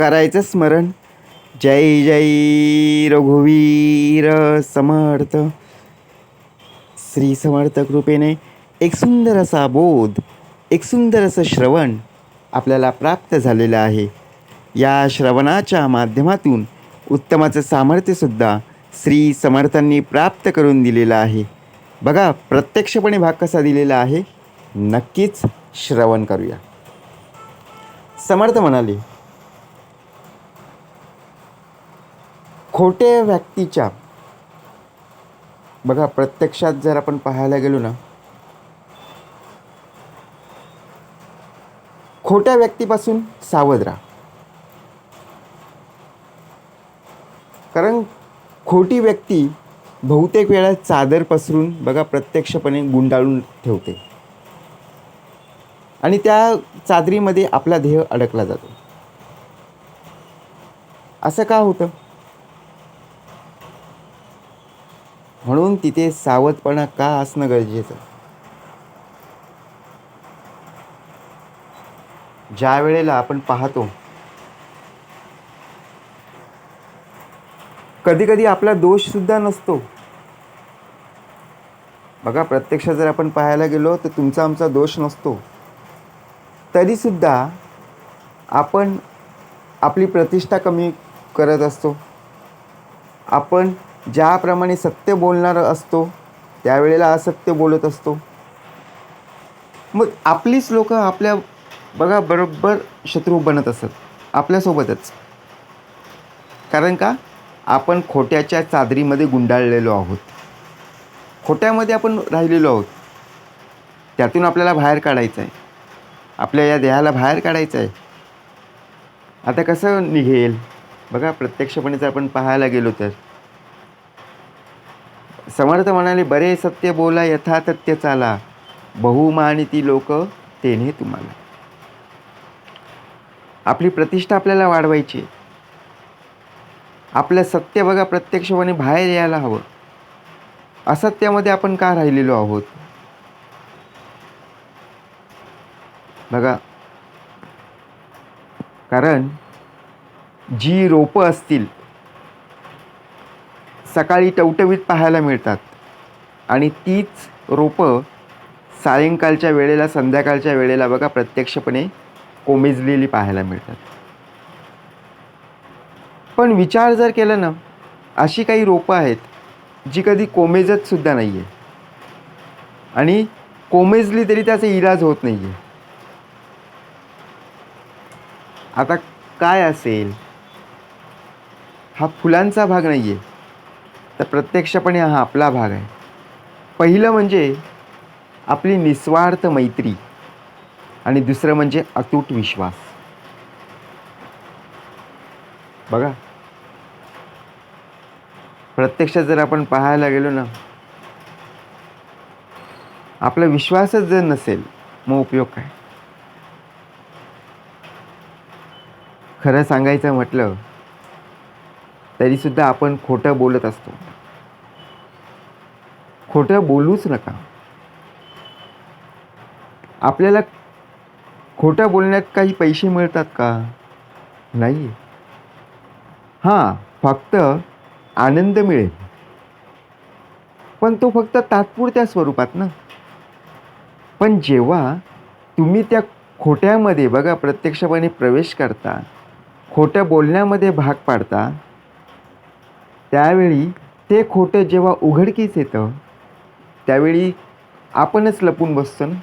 करायचं स्मरण. जय जय रघुवीर समर्थ. श्री समर्थ कृपेने एक सुंदर असा बोध, एक सुंदर असं श्रवण आपल्याला प्राप्त झालेलं आहे. या श्रवणाच्या माध्यमातून उत्तमाचं सामर्थ्यसुद्धा श्री समर्थांनी प्राप्त करून दिलेलं आहे. बघा प्रत्यक्षपणे भाग कसा दिलेला आहे, नक्कीच श्रवण करूया. समर्थ म्हणाले, खोट्या व्यक्तीच्या, बघा प्रत्यक्षात जर आपण पाहायला गेलो ना, खोट्या व्यक्तीपासून सावध राहा. कारण खोटी व्यक्ती बहुतेक वेळा चादर पसरून बघा प्रत्यक्षपणे गुंडाळून ठेवते आणि त्या चादरीमध्ये आपला देह अडकला जातो. असं का होतं? म्हणून तिथे सावधपणा का असणं गरजेचं. ज्या वेळेला आपण पाहतो, कधी कधी आपला दोष सुद्धा नसतो. बघा प्रत्यक्षात जर आपण पाहायला गेलो तर तुमचा आमचा दोष नसतो, तरीसुद्धा आपण आपली प्रतिष्ठा कमी करत असतो. आपण ज्याप्रमाणे सत्य बोलणार असतो त्यावेळेला असत्य बोलत असतो. मग आपलीच लोक आपल्या बघा बरोबर शत्रू बनत असत आपल्यासोबतच. कारण का, आपण खोट्याच्या चादरीमध्ये गुंडाळलेलो आहोत, खोट्यामध्ये आपण राहिलेलो आहोत. त्यातून आपल्याला बाहेर काढायचं आहे, आपल्या या देहाला बाहेर काढायचं आहे. आता कसं निघेल? बघा प्रत्यक्षपणे जर आपण पाहायला गेलो तर समर्थ म्हणाले, बरे सत्य बोला यथातथ्य चाला, बहुमानिती लोक तेने तुम्हाला. आपली प्रतिष्ठा आपल्याला वाढवायची. आपलं सत्य बघा प्रत्यक्षपणे बाहेर यायला हवं. असत्यामध्ये आपण का राहिलेलो आहोत? बघा, कारण जी रोपं असतील सकाळी टवटवीत पाहायला मिळतात आणि तीच रोपं सायंकाळच्या वेळेला, संध्याकाळच्या वेळेला बघा प्रत्यक्षपणे कोमेजलेली पाहायला मिळतात. पण विचार जर केला ना, अशी काही रोपं आहेत जी कधी कोमेजत सुद्धा नाही आहे आणि कोमेजली तरी त्याचा इलाज होत नाही आहे. आता काय असेल? हा फुलांचा भाग नाही आहे, तर प्रत्यक्षपणे हा आपला भाग आहे. पहिलं म्हणजे आपली निस्वार्थ मैत्री आणि दुसरं म्हणजे अतूट विश्वास. बघा प्रत्यक्षात जर आपण पाहायला गेलो ना, आपला विश्वासच जर नसेल मग उपयोग काय? खरं सांगायचं म्हटलं तरीसुद्धा आपण खोटं बोलत असतो. खोटं बोलूच नका. आपल्याला खोटं बोलण्यात काही पैसे मिळतात का? नाही. हां, फक्त आनंद मिळेल, पण तो फक्त तात्पुरत्या स्वरूपात ना. पण जेव्हा तुम्ही त्या खोट्यामध्ये बघा प्रत्यक्षपणे प्रवेश करता, खोटं बोलण्यामध्ये भाग पाडता, त्यावेळी ते खोटं जेव्हा उघडकीस येतं त्यावेळी आपणच लपून बसतो ना.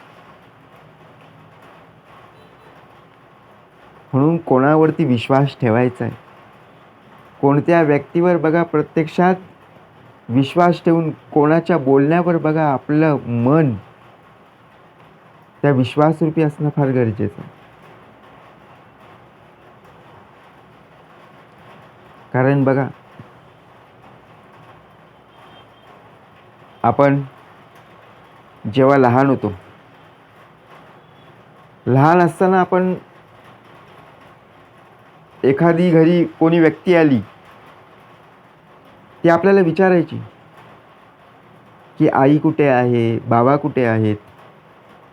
म्हणून कोणावरती विश्वास ठेवायचा आहे, कोणत्या व्यक्तीवर बघा प्रत्यक्षात विश्वास ठेवून कोणाच्या बोलण्यावर बघा आपलं मन त्या विश्वासरूपी असणं फार गरजेचं आहे. कारण बघा आपण जेव्हा लहान होतो, लहान असताना आपण एखादी घरी कोणी व्यक्ती आली ती आपल्याला विचारायची की आई कुठे आहे, बाबा कुठे आहेत.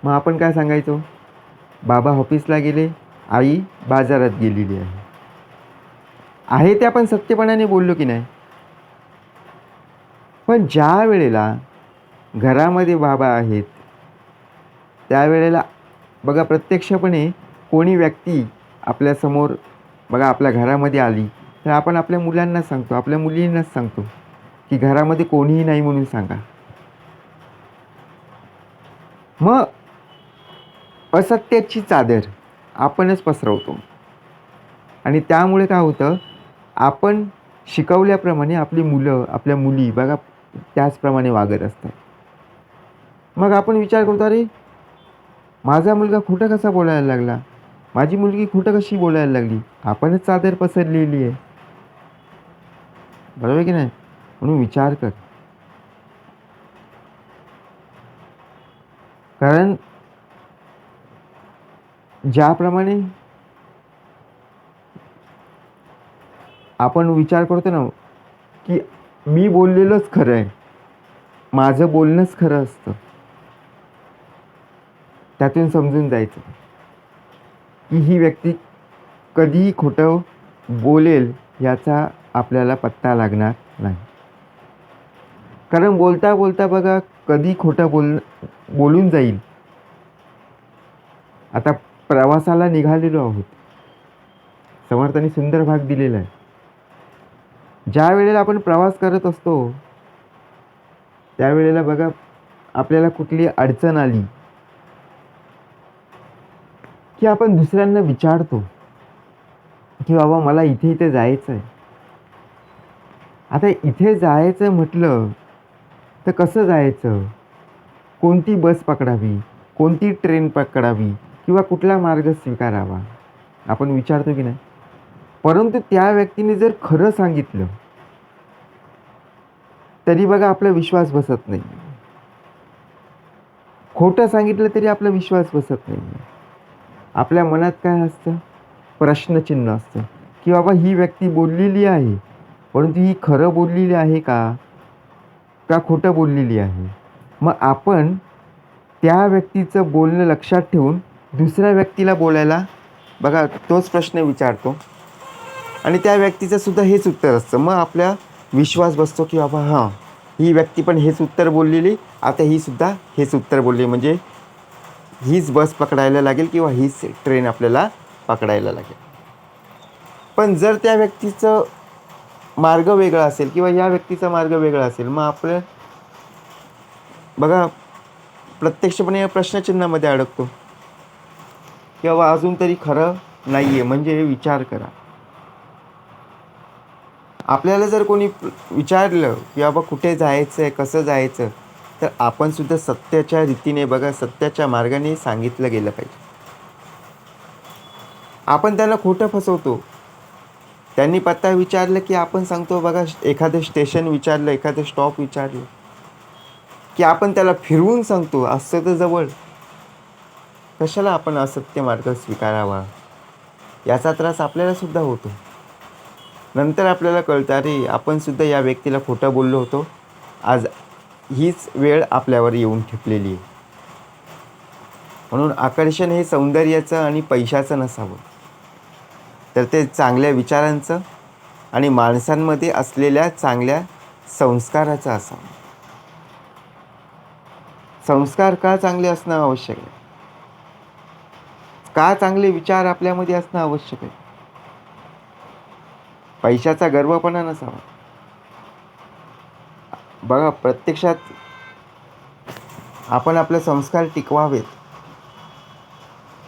मग आपण काय सांगायचो? बाबा ऑफिसला गेले, आई बाजारात गेलेली आहे. आहे ते आपण सत्यपणाने बोललो की नाही. पण ज्या वेळेला घरामध्ये बाबा आहेत त्यावेळेला बघा प्रत्यक्षपणे कोणी व्यक्ती आपल्यासमोर बघा आपल्या घरामध्ये आली तर आपण आपल्या मुलांनाच सांगतो, आपल्या मुलींनाच सांगतो की घरामध्ये कोणीही नाही म्हणून सांगा. मग असत्याची चादर आपणच पसरवतो आणि त्यामुळे काय होतं, आपण शिकवल्याप्रमाणे आपली मुलं, आपल्या मुली बघा त्याचप्रमाणे वागत असतात. मग आपण विचार करतो, अरे माझा मुलगा खोटं कसा बोलायला लागला, माझी मुलगी खोटं कशी बोलायला लागली. आपणच चादर पसरलेली आहे, बरोबर की नाही. म्हणून विचार कर. कारण ज्याप्रमाणे आपण विचार करतो ना की मी बोललेलंच खरं आहे, माझं बोलणंच खरं असतं, त्यातून समजून जायचं की ही व्यक्ती कधीही खोटं बोलेल याचा आपल्याला पत्ता लागणार नाही. कारण बोलता बोलता बघा कधी खोटं बोलून जाईल. आता प्रवासाला निघालेलो आहोत, समर्थांनी सुंदर भाग दिलेला आहे. ज्या वेळेला आपण प्रवास करत असतो त्यावेळेला बघा आपल्याला कुठली अडचण आली की आपण दुसऱ्यांना विचारतो की बाबा मला इथे इथे जायचं आहे. आता इथे जायचं म्हटलं तर कसं जायचं, कोणती बस पकडावी, कोणती ट्रेन पकडावी किंवा कुठला मार्ग स्वीकारावा, आपण विचारतो की नाही. परंतु त्या व्यक्तीने जर खरं सांगितलं तरी बघा आपला विश्वास बसत नाही. खोटं सांगितलं तरी आपला विश्वास बसत नाही. आपल्या मनात काय असतं, प्रश्नचिन्ह असतं की बाबा ही व्यक्ती बोललेली आहे, परंतु ही खरं बोललेली आहे का खोटं बोललेली आहे. मग आपण त्या व्यक्तीचं बोलणं लक्षात ठेवून दुसऱ्या व्यक्तीला बोलायला बघा तोच प्रश्न विचारतो आणि त्या व्यक्तीचं सुद्धा हेच उत्तर असतं. मग आपला विश्वास बसतो की बाबा हां ही व्यक्ती पण हेच उत्तर बोललेली, आता ही सुद्धा हेच उत्तर बोलली, म्हणजे हीच बस पकडायला लागेल किंवा हीच ट्रेन आपल्याला पकडायला लागेल. पण जर त्या व्यक्तीचं मार्ग वेगळा असेल किंवा या व्यक्तीचा मार्ग वेगळा असेल, मग आपलं बघा प्रत्यक्षपणे या प्रश्नचिन्हामध्ये अडकतो की बाबा अजून तरी खरं नाही आहे. म्हणजे विचार करा, आपल्याला जर कोणी विचारलं की बाबा कुठे जायचं आहे, कसं जायचं, तर आपण सुद्धा सत्याच्या रीतीने बघा सत्याच्या मार्गाने सांगितलं गेलं पाहिजे. आपण त्यांना खोटं फसवतो. त्यांनी पत्ता विचारलं की आपण सांगतो बघा एखादं स्टेशन विचारलं, एखादं स्टॉप विचारलं की आपण त्याला फिरवून सांगतो असं तर जवळ. कशाला आपण असत्य मार्ग स्वीकारावा, याचा त्रास आपल्याला सुद्धा होतो. नंतर आपल्याला कळतं अरे आपण सुद्धा या व्यक्तीला खोटं बोललो होतो, आज हीच वेळ आपल्यावर येऊन ठेपलेली आहे. म्हणून आकर्षण हे सौंदर्याचं आणि पैशाचं नसावं, तर ते चांगल्या विचारांचं आणि माणसांमध्ये असलेल्या चांगल्या संस्काराचं असावं. संस्कार का चांगले असणं आवश्यक आहे, का चांगले विचार आपल्यामध्ये असणं आवश्यक आहे. पैशाचा गर्वपणा नसावा. बघा प्रत्यक्षात आपण आपले संस्कार टिकवावेत.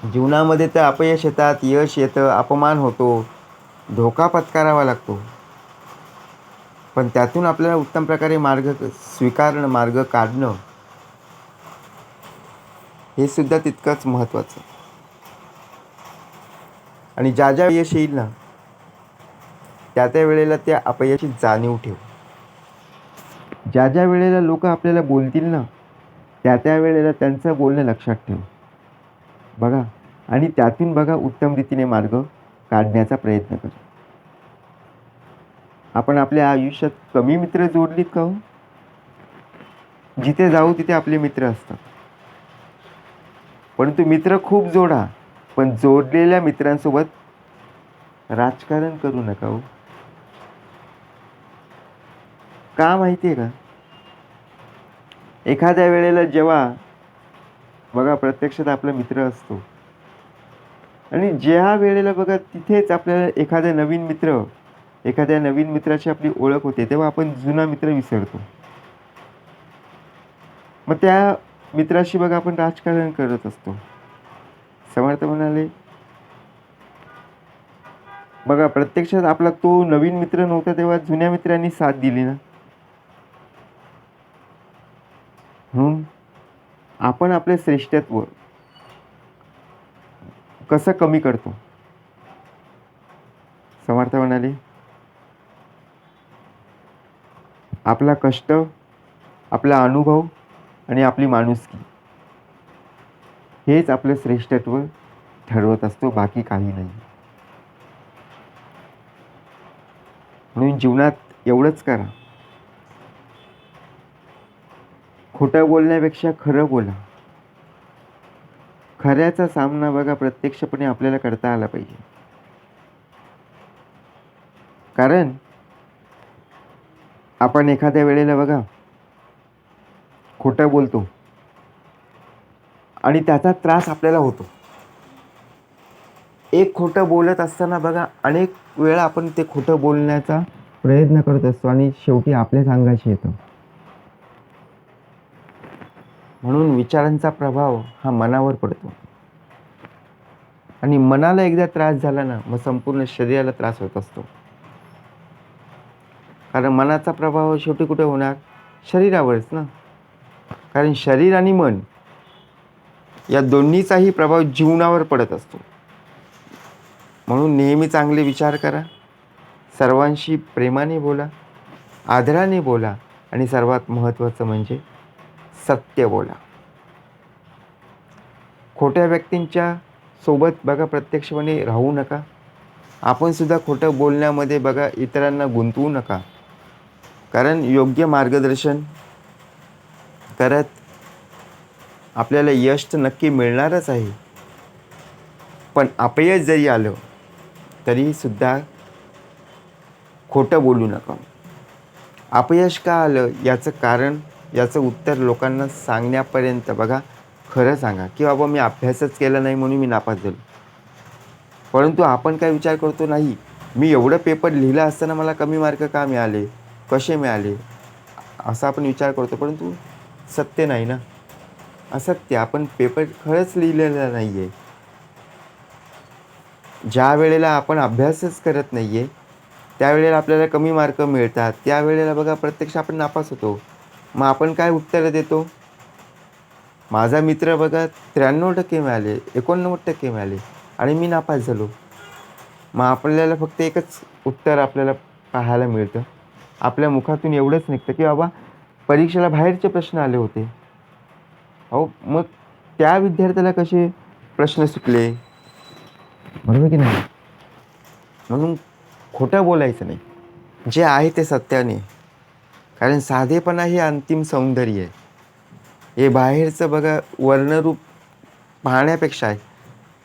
जीवनामध्ये तर अपयश येतात, यश येतं, अपमान होतो, धोका पत्करावा लागतो, पण त्यातून आपल्याला उत्तम प्रकारे मार्ग स्वीकारणं, मार्ग काढणं हे सुद्धा तितकंच महत्त्वाचं. आणि ज्या ज्या यश येईल ना त्या त्या वेळेला त्या अपयशाची जाणीव ठेव. ज्या ज्या वेळेला लोक आपल्याला बोलतील ना त्या त्या वेळेला त्यांचं बोलणं लक्षात ठेव बघा, आणि त्यातून बघा उत्तम रीतीने मार्ग काढण्याचा प्रयत्न कर. आपण आपल्या आयुष्यात कमी मित्र जोडलीत का हो? जिथे जाऊ तिथे आपले मित्र असतात, परंतु मित्र खूप जोडा, पण जोडलेल्या मित्रांसोबत राजकारण करू नका हो. का माहिती आहे का? एखाद्या वेळेला जेव्हा बघा प्रत्यक्षात आपला मित्र असतो आणि ज्या वेळेला बघा तिथेच आपल्याला एखाद्या नवीन मित्राची आपली ओळख होते, तेव्हा आपण जुना मित्र विसरतो. मग त्या मित्राशी बघा आपण राजकारण करत असतो. समर्थ म्हणाले, बघा प्रत्यक्षात आपला तो नवीन मित्र नव्हता तेव्हा जुन्या मित्रांनी साथ दिली ना. म्हणून आपण आपले श्रेष्ठत्व कसं कमी करतो? समर्थ म्हणाले, आपला कष्ट, आपला अनुभव आणि आपली माणुसकी हेच आपलं श्रेष्ठत्व ठरवत असतो, बाकी काही नाही. म्हणून जीवनात एवढंच करा, खोटं बोलण्यापेक्षा खरं बोला. खऱ्याचा सामना बघा प्रत्यक्षपणे आपल्याला करता आला पाहिजे. कारण आपण एखाद्या वेळेला बघा खोटं बोलतो आणि त्याचा त्रास आपल्याला होतो. एक खोटं बोलत असताना बघा अनेक वेळा आपण ते खोटं बोलण्याचा प्रयत्न करत असतो आणि शेवटी आपल्याच अंगाशी येतं. म्हणून विचारांचा प्रभाव हा मनावर पडतो आणि मनाला एकदा त्रास झाला ना, मग संपूर्ण शरीराला त्रास होत असतो. कारण मनाचा प्रभाव शेवटी कुठे होणार? शरीरावरच ना. कारण शरीर आणि मन या दोन्हीचाही प्रभाव जीवनावर पडत असतो. म्हणून नेहमी चांगले विचार करा, सर्वांशी प्रेमाने बोला, आदराने बोला आणि सर्वात महत्त्वाचं म्हणजे सत्य बोला. खोट्या व्यक्तींच्या सोबत बघा प्रत्यक्षपणे राहू नका. आपण सुद्धा खोटं बोलण्यामध्ये बघा इतरांना गुंतवू नका. कारण योग्य मार्गदर्शन करत आपल्याला यश तर नक्की मिळणारच आहे, पण अपयश जरी आलं तरी सुद्धा खोटं बोलू नका. अपयश का आलं याचं कारण, याचं उत्तर लोकांना सांगण्यापर्यंत बघा खरं सांगा की बाबा मी अभ्यासच केला नाही म्हणून मी नापास झालो. परंतु आपण काय विचार करतो, नाही मी एवढं पेपर लिहिला असताना मला कमी मार्क का मिळाले, कसे मिळाले, असा आपण विचार करतो. परंतु सत्य नाही ना, असत्य. आपण पेपर खरंच लिहिलेला नाही आहे. ज्या वेळेला आपण अभ्यासच करत नाही आहे त्यावेळेला आपल्याला कमी मार्क मिळतात, त्यावेळेला बघा प्रत्यक्ष आपण नापास होतो. मग आपण काय उत्तर देतो? माझा मित्र बघा 93% मिळाले, 89% मिळाले आणि मी नापास झालो. मग आपल्याला फक्त एकच उत्तर आपल्याला पाहायला मिळतं. आपल्या मुखातून एवढंच निघतं की बाबा परीक्षेला बाहेरचे प्रश्न आले होते. अहो मग त्या विद्यार्थ्याला कसे प्रश्न सुटले? बरोबर की नाही? म्हणून खोटं बोलायचं नाही, जे आहे ते सत्याने. कारण साधेपणा हे अंतिम सौंदर्य आहे. हे बाहेरचं बघा वर्णरूप पाहण्यापेक्षा आहे,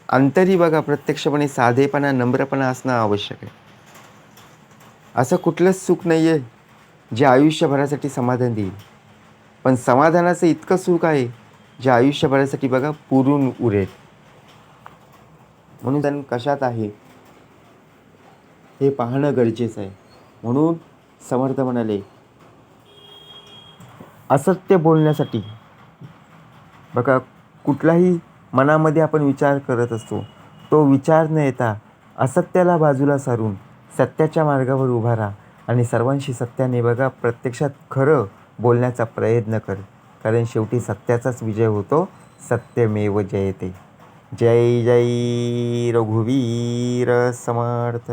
अंतरी बघा प्रत्यक्षपणे साधेपणा, नम्रपणा असणं आवश्यक आहे. असं कुठलंच सुख नाही आहे जे आयुष्यभरासाठी समाधान देईल, पण समाधानाचं इतकं सुख आहे जे आयुष्यभरासाठी बघा पुरून उरेल. म्हणून त्यांनी कशात आहे हे पाहणं गरजेचं आहे. म्हणून समर्थ म्हणाले, असत्य बोलण्यासाठी बघा कुठलाही मनामध्ये आपण विचार करत असतो, तो विचार न येता असत्याला बाजूला सारून सत्याच्या मार्गावर उभा राहा आणि सर्वांशी सत्याने बघा प्रत्यक्षात खरं बोलण्याचा प्रयत्न कर. कारण शेवटी सत्याचाच विजय होतो. सत्यमेव जयते. जय जय रघुवीर समर्थ.